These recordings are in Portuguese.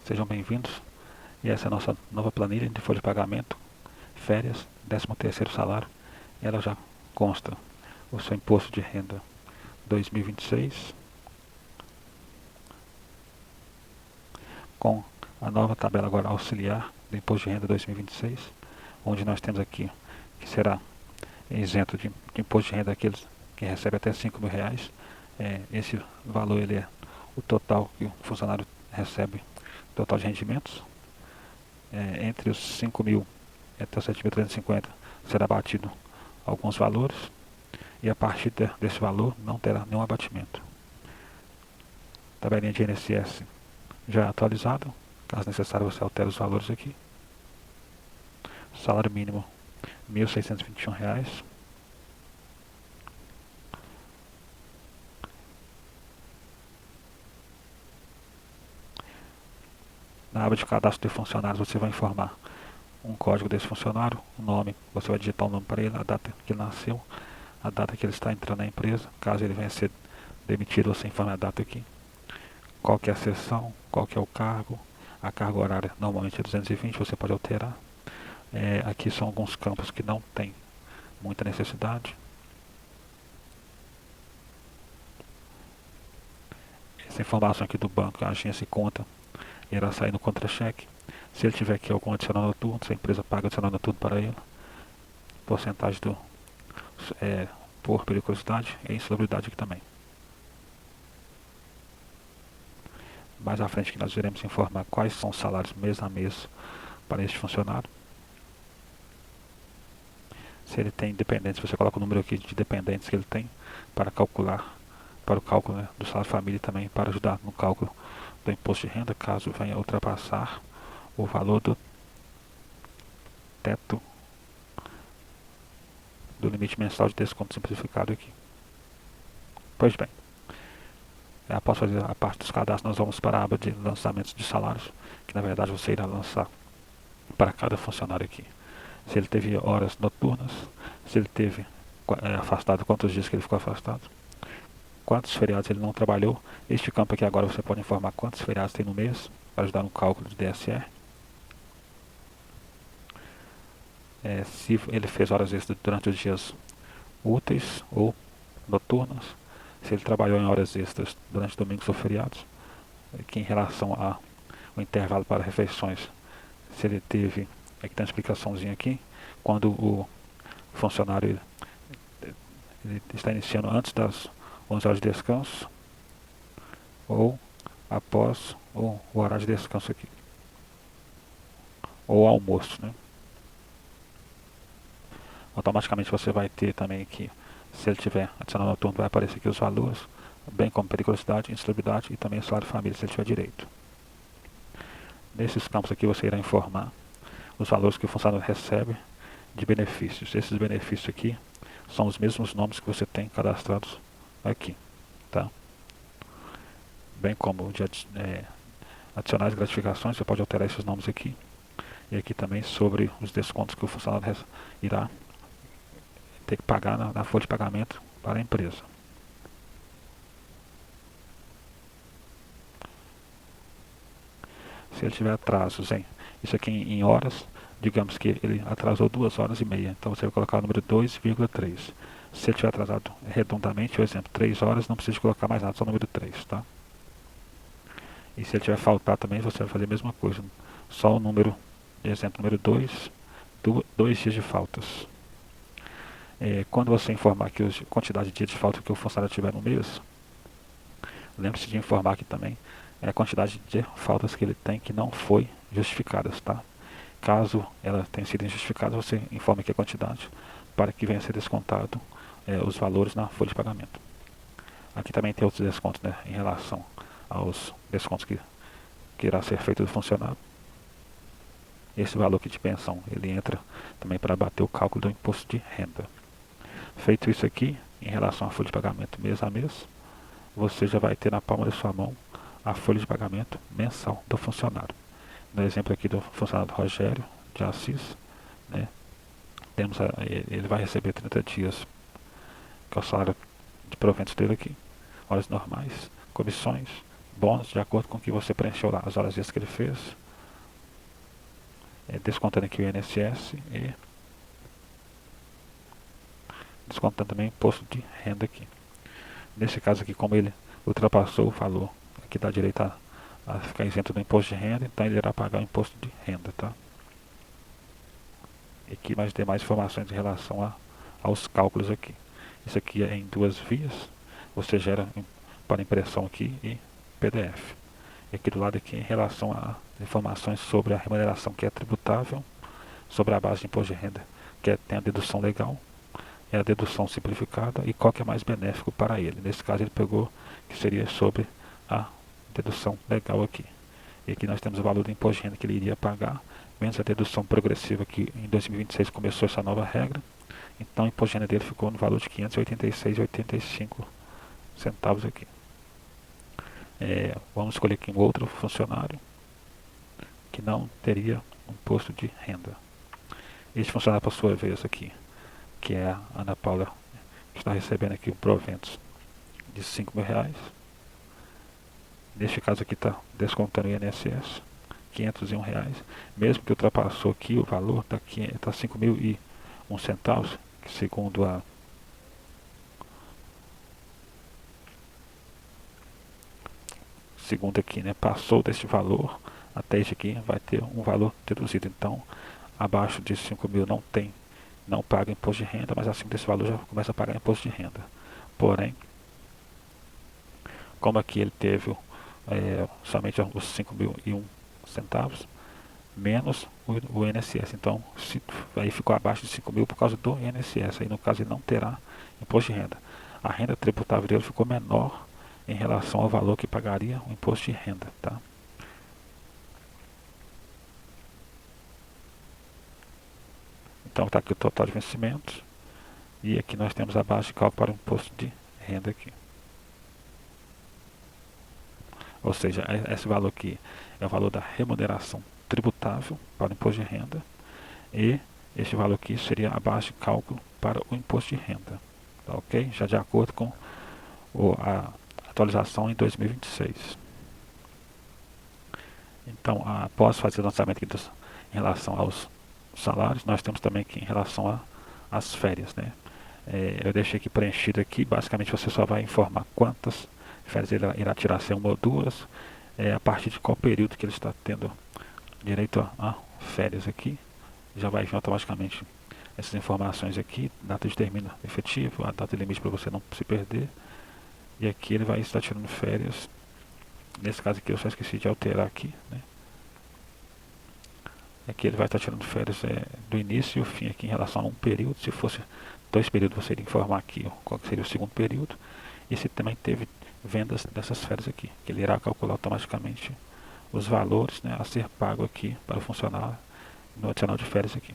Sejam bem-vindos. E essa é a nossa nova planilha de folha de pagamento, férias, 13º salário. Ela já consta o seu imposto de renda 2026 com a nova tabela agora auxiliar do imposto de renda 2026, onde nós temos aqui que será isento de imposto de renda aqueles que recebem até R$ 5.000. Esse valor ele é o total que o funcionário recebe, total de rendimentos. Entre os 5.000 até os 7.350 será abatido alguns valores, e a partir desse valor não terá nenhum abatimento. Tabelinha de INSS já atualizada, caso necessário você altere os valores aqui. Salário mínimo R$ 1.621. Na aba de cadastro de funcionários você vai informar um código desse funcionário, o nome, você vai digitar o nome para ele, a data que ele nasceu, a data que ele está entrando na empresa, caso ele venha a ser demitido, você informa a data aqui. Qual que é a seção, qual que é o cargo, a carga horária normalmente é 220, você pode alterar. Aqui são alguns campos que não tem muita necessidade. Essa informação aqui do banco, a agência e conta, irá sair no contra-cheque. Se ele tiver aqui algum adicional noturno, se a empresa paga adicional noturno para ele, porcentagem por periculosidade e insalubridade aqui também. Mais à frente que nós iremos informar quais são os salários mês a mês para este funcionário. Se ele tem dependentes, você coloca o número aqui de dependentes que ele tem para calcular, para o cálculo, né, do salário família e também para ajudar no cálculo do imposto de renda, caso venha ultrapassar o valor do teto do limite mensal de desconto simplificado aqui. Pois bem, após fazer a parte dos cadastros, nós vamos para a aba de lançamentos de salários, que na verdade você irá lançar para cada funcionário aqui. Se ele teve horas noturnas, se ele teve afastado, quantos dias que ele ficou afastado, quantos feriados ele não trabalhou. Este campo aqui agora você pode informar quantos feriados tem no mês, para ajudar no cálculo de DSR. Se ele fez horas extras durante os dias úteis ou noturnas, se ele trabalhou em horas extras durante domingos ou feriados, que em relação ao intervalo para refeições, se ele teve, aqui tem uma explicaçãozinha aqui, quando o funcionário ele está iniciando antes das 11 horas de descanso ou após o horário de descanso aqui, ou almoço, né? Automaticamente você vai ter também aqui, se ele tiver adicional noturno, vai aparecer aqui os valores, bem como periculosidade, insalubridade e também o salário família, se ele tiver direito. Nesses campos aqui você irá informar os valores que o funcionário recebe de benefícios. Esses benefícios aqui são os mesmos nomes que você tem cadastrados aqui, tá? Bem como de adicionais gratificações, você pode alterar esses nomes aqui. E aqui também sobre os descontos que o funcionário irá ter que pagar na folha de pagamento para a empresa. Se ele tiver atrasos, isso aqui em horas, digamos que ele atrasou 2 horas e meia, então você vai colocar o número 2,3. Se ele tiver atrasado redondamente, por exemplo, 3 horas, não precisa colocar mais nada, só o número 3, tá? E se ele tiver faltar também, você vai fazer a mesma coisa, só o número, exemplo, número 2, 2 dias de faltas. Quando você informar aqui a quantidade de dias de falta que o funcionário tiver no mês, lembre-se de informar aqui também a quantidade de faltas que ele tem que não foi justificadas, tá? Caso ela tenha sido injustificada, você informa aqui a quantidade para que venha a ser descontado os valores na folha de pagamento. Aqui também tem outros descontos, né, em relação aos descontos que irá ser feito do funcionário. Esse valor aqui de pensão, ele entra também para bater o cálculo do imposto de renda. Feito isso aqui, em relação à folha de pagamento mês a mês, você já vai ter na palma da sua mão a folha de pagamento mensal do funcionário. No exemplo aqui do funcionário Rogério de Assis, né, ele vai receber 30 dias, que é o salário de proventos dele aqui, horas normais, comissões, bônus de acordo com o que você preencheu lá, as horas extras que ele fez, descontando aqui o INSS e descontando também o imposto de renda aqui. Nesse caso aqui, como ele ultrapassou o valor que dá direito a ficar isento do imposto de renda, então ele irá pagar o imposto de renda, tá? E aqui mais demais informações em relação aos cálculos aqui. Isso aqui é em duas vias, você gera para impressão aqui e PDF. E aqui do lado aqui em relação a informações sobre a remuneração que é tributável, sobre a base de imposto de renda, que tem a dedução legal, é a dedução simplificada e qual que é mais benéfico para ele. Nesse caso ele pegou que seria sobre a dedução legal aqui. E aqui nós temos o valor do imposto de renda que ele iria pagar, menos a dedução progressiva que em 2026 começou essa nova regra. Então o imposto de renda dele ficou no valor de R$ 586,85 aqui. Vamos escolher aqui um outro funcionário que não teria imposto de renda. Este funcionário, por sua vez, aqui, que é a Ana Paula, está recebendo aqui um proventos de R$ 5.000. Neste caso aqui está descontando o INSS, R$ 501. Mesmo que ultrapassou aqui o valor, está R$ 5.001, que segundo aqui, né, passou deste valor, até este aqui vai ter um valor deduzido. Então, abaixo de 5.000 não paga imposto de renda, mas acima desse valor já começa a pagar imposto de renda. Porém, como aqui ele teve somente os R$ 5.001 menos o INSS, então aí ficou abaixo de 5.000 por causa do INSS, aí no caso ele não terá imposto de renda. A renda tributável dele ficou menor em relação ao valor que pagaria o imposto de renda, tá? Então está aqui o total de vencimentos e aqui nós temos a base de cálculo para o imposto de renda aqui. Ou seja, esse valor aqui é o valor da remuneração tributável para o imposto de renda e este valor aqui seria a base de cálculo para o imposto de renda, tá, ok? Já de acordo com a atualização em 2026. Então, após fazer o lançamento aqui em relação aos salários, nós temos também aqui em relação às férias, né? Eu deixei aqui preenchido aqui, basicamente você só vai informar quantas férias ele irá tirar, se é uma ou duas, a partir de qual período que ele está tendo direito a férias aqui, já vai vir automaticamente essas informações aqui, data de término efetivo, a data limite para você não se perder, e aqui ele vai estar tirando férias, nesse caso aqui eu só esqueci de alterar aqui, né? Aqui ele vai estar tirando férias do início e o fim aqui em relação a um período. Se fosse 2 períodos, você iria informar aqui qual seria o segundo período. E se também teve vendas dessas férias aqui, que ele irá calcular automaticamente os valores, né, a ser pago aqui para o funcionário no adicional de férias aqui.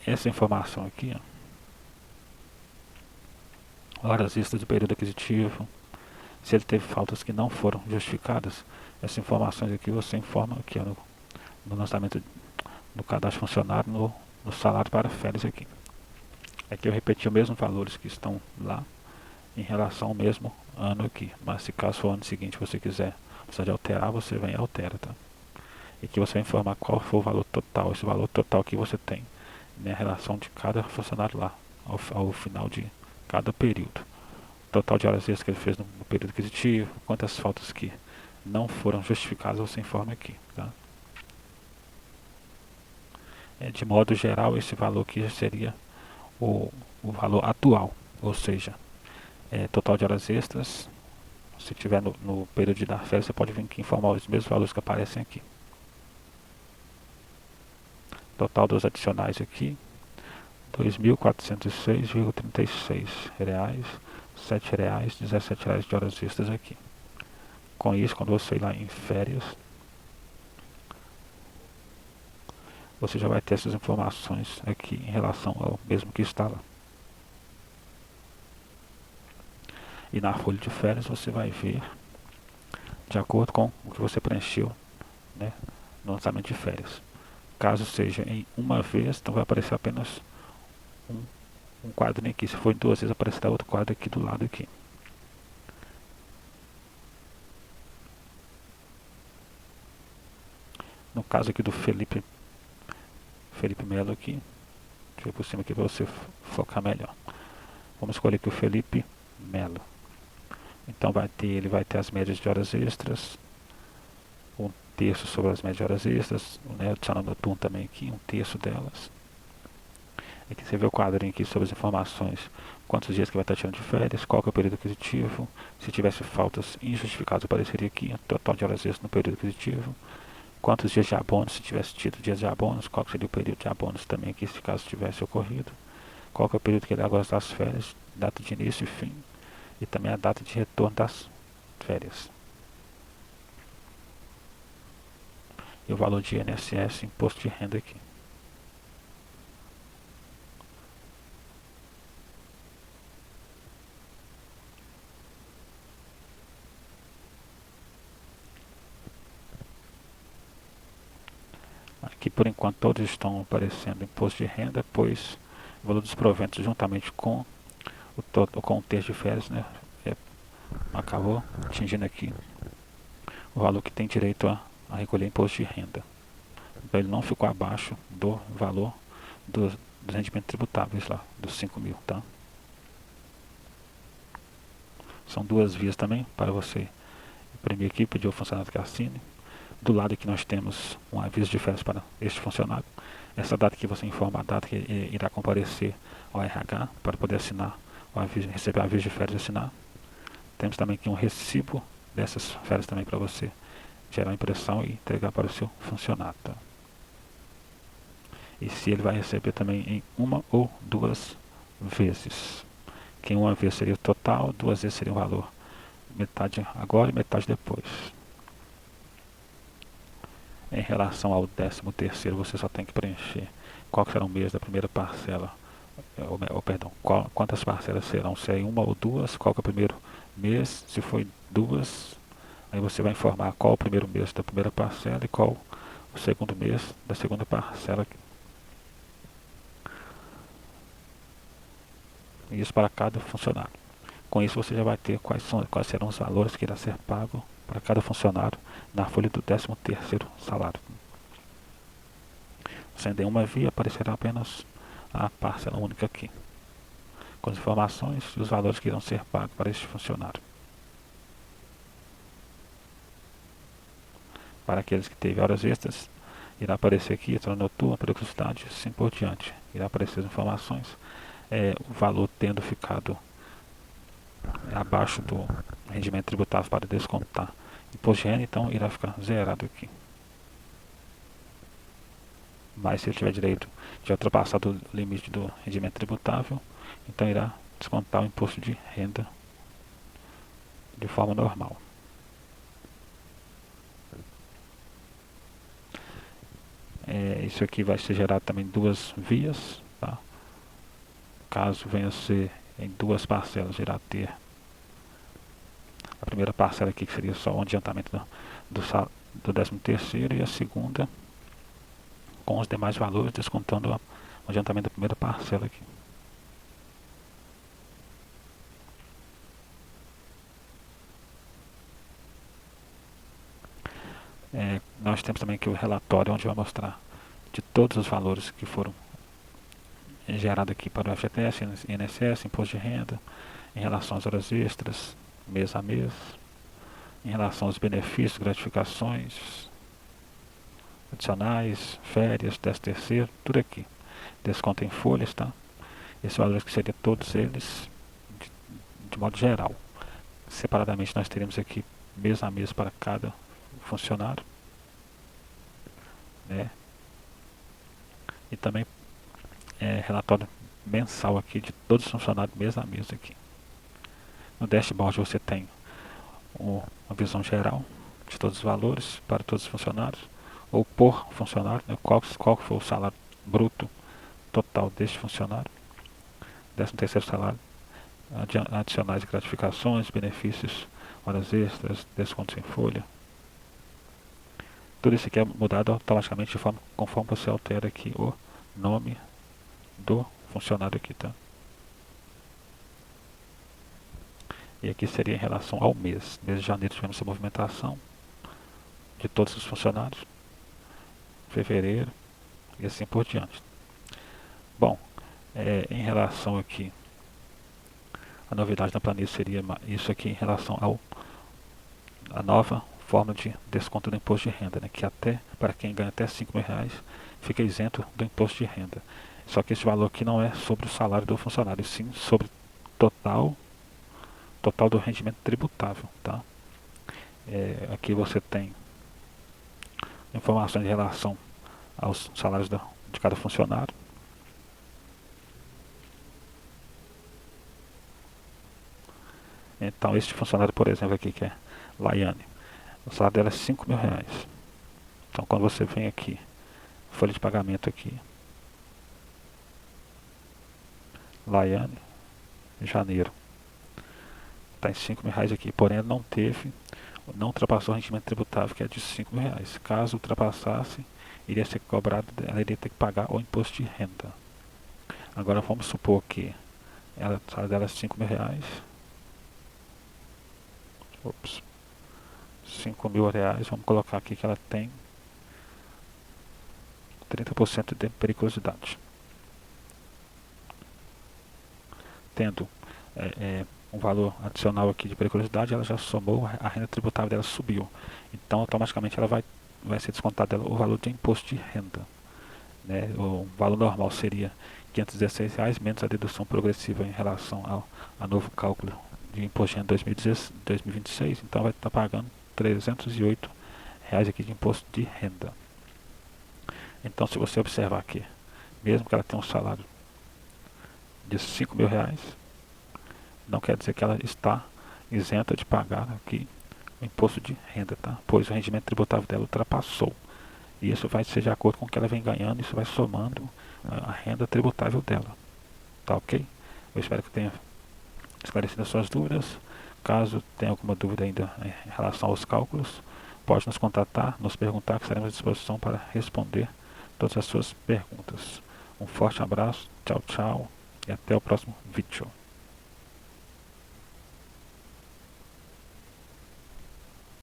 Essa informação aqui, ó, horas extras do período aquisitivo, se ele teve faltas que não foram justificadas, essas informações aqui você informa aqui no lançamento do cadastro funcionário, no salário para férias aqui. Aqui eu repeti os mesmos valores que estão lá em relação ao mesmo ano aqui, mas se caso for o ano seguinte você quiser precisar de alterar, você vem e altera, tá? E aqui você vai informar qual foi o valor total, esse valor total que você tem, né, a relação de cada funcionário lá, ao final de cada período. Total de horas extras que ele fez no período aquisitivo, quantas faltas que não foram justificadas, você informa aqui, tá? De modo geral, esse valor aqui já seria o valor atual, ou seja, total de horas extras. Se tiver no período de dar férias, você pode vir aqui informar os mesmos valores que aparecem aqui. Total dos adicionais aqui, R$ 2.406,36, R$ 7,00, R$ 17,00 de horas extras aqui. Com isso, quando você ir lá em férias, você já vai ter essas informações aqui em relação ao mesmo que está lá. E na folha de férias você vai ver de acordo com o que você preencheu, né, no lançamento de férias. Caso seja em uma vez, então vai aparecer apenas um quadrinho aqui. Se for em duas vezes, aparecerá outro quadro aqui do lado aqui. No caso aqui do Felipe Melo aqui, deixa eu ver por cima aqui para você focar melhor. Vamos escolher aqui o Felipe Melo. Então ele vai ter as médias de horas extras, um terço sobre as médias de horas extras, né, adicionando noturno também aqui, um terço delas. Aqui você vê o quadrinho aqui sobre as informações, quantos dias que vai estar tirando de férias, qual que é o período aquisitivo, se tivesse faltas injustificadas apareceria aqui, o total de horas extras no período aquisitivo, quantos dias de abonos, se tivesse tido dias de abonos, qual que seria o período de abonos também aqui, se caso tivesse ocorrido, qual que é o período que ele agora das férias, data de início e fim, e também a data de retorno das férias. E o valor de INSS, imposto de renda aqui. Aqui por enquanto todos estão aparecendo imposto de renda, pois o valor dos proventos juntamente com com o terço de férias, né, acabou atingindo aqui o valor que tem direito a recolher imposto de renda. Então ele não ficou abaixo do valor dos rendimentos tributáveis lá, dos 5 mil, tá? São duas vias também para você imprimir aqui, pedir ao funcionário que assine. Do lado aqui nós temos um aviso de férias para este funcionário. Essa data que você informa a data que irá comparecer ao RH para poder assinar o aviso, receber o aviso de férias e assinar. Temos também aqui um recibo dessas férias também para você gerar impressão e entregar para o seu funcionário. Tá? E se ele vai receber também em uma ou duas vezes. Que uma vez seria o total, duas vezes seria o valor. Metade agora e metade depois. Em relação ao 13º, você só tem que preencher qual será o mês da primeira parcela, perdão, quantas parcelas serão, se é uma ou duas, qual que é o primeiro mês, se foi duas, aí você vai informar qual o primeiro mês da primeira parcela e qual o segundo mês da segunda parcela. Isso para cada funcionário. Com isso você já vai ter quais serão os valores que irá ser pago para cada funcionário na folha do 13º salário. Sendo em uma via, aparecerá apenas a parcela única aqui, com as informações e os valores que irão ser pagos para este funcionário. Para aqueles que teve horas extras, irá aparecer aqui, entrando noturno, periodicidade, assim por diante. Irá aparecer as informações, o valor tendo ficado abaixo do rendimento tributável para descontar imposto de renda, então irá ficar zerado aqui. Mas se ele tiver direito de ultrapassar o limite do rendimento tributável, então irá descontar o imposto de renda de forma normal. Isso aqui vai ser gerado também em duas vias, tá? Caso venha a ser em duas parcelas, irá ter a primeira parcela aqui que seria só o adiantamento do 13º e a segunda com os demais valores, descontando o adiantamento da primeira parcela aqui. Nós temos também aqui o relatório onde vai mostrar de todos os valores que foram gerados aqui para o FGTS, INSS, Imposto de Renda, em relação às horas extras, mês a mês, em relação aos benefícios, gratificações, adicionais, férias, 13º, tudo aqui. Desconto em folhas, tá? Esses valores que seriam todos eles de modo geral. Separadamente nós teremos aqui mês a mês para cada funcionário, né? E também relatório mensal aqui de todos os funcionários mês a mês aqui. No dashboard você tem uma visão geral de todos os valores para todos os funcionários, ou por funcionário, né? qual foi o salário bruto total deste funcionário, 13º salário, adicionais de gratificações, benefícios, horas extras, descontos em folha. Tudo isso aqui é mudado automaticamente de forma conforme você altera aqui o nome do funcionário aqui, tá? E aqui seria em relação ao mês. Mês de janeiro tivemos essa movimentação de todos os funcionários. Fevereiro e assim por diante. Bom, em relação aqui, a novidade da planilha seria isso aqui em relação a nova forma de desconto do imposto de renda, né, que até para quem ganha até R$ 5.000 fica isento do imposto de renda. Só que esse valor aqui não é sobre o salário do funcionário, sim sobre total do rendimento tributável, tá? Aqui você tem informações em relação aos salários de cada funcionário. Então, este funcionário, por exemplo, aqui, que é Laiane, o salário dela é R$ 5.000. Então, quando você vem aqui, folha de pagamento aqui, Laiane, janeiro, está em R$ 5.000 aqui, porém ela não ultrapassou o rendimento tributável, que é de R$ 5.000. Caso ultrapassasse, iria ser cobrado, ela iria ter que pagar o imposto de renda. Agora vamos supor que o salário dela é R$ 5.000. Ops. R$ 5.000, vamos colocar aqui que ela tem 30% de periculosidade. Tendo um valor adicional aqui de periculosidade, ela já somou, a renda tributável dela subiu. Então, automaticamente, ela vai ser descontado dela o valor de imposto de renda. Né? O valor normal seria R$ 516 menos a dedução progressiva em relação ao novo cálculo de imposto de renda 2026. Então, vai estar pagando R$ 308 aqui de imposto de renda. Então, se você observar aqui, mesmo que ela tenha um salário de R$ 5.000, não quer dizer que ela está isenta de pagar aqui o imposto de renda, tá? Pois o rendimento tributável dela ultrapassou. E isso vai ser de acordo com o que ela vem ganhando, isso vai somando a renda tributável dela. Tá ok? Eu espero que tenha esclarecido as suas dúvidas. Caso tenha alguma dúvida ainda em relação aos cálculos, pode nos contatar, nos perguntar, que estaremos à disposição para responder todas as suas perguntas. Um forte abraço, tchau, tchau e até o próximo vídeo.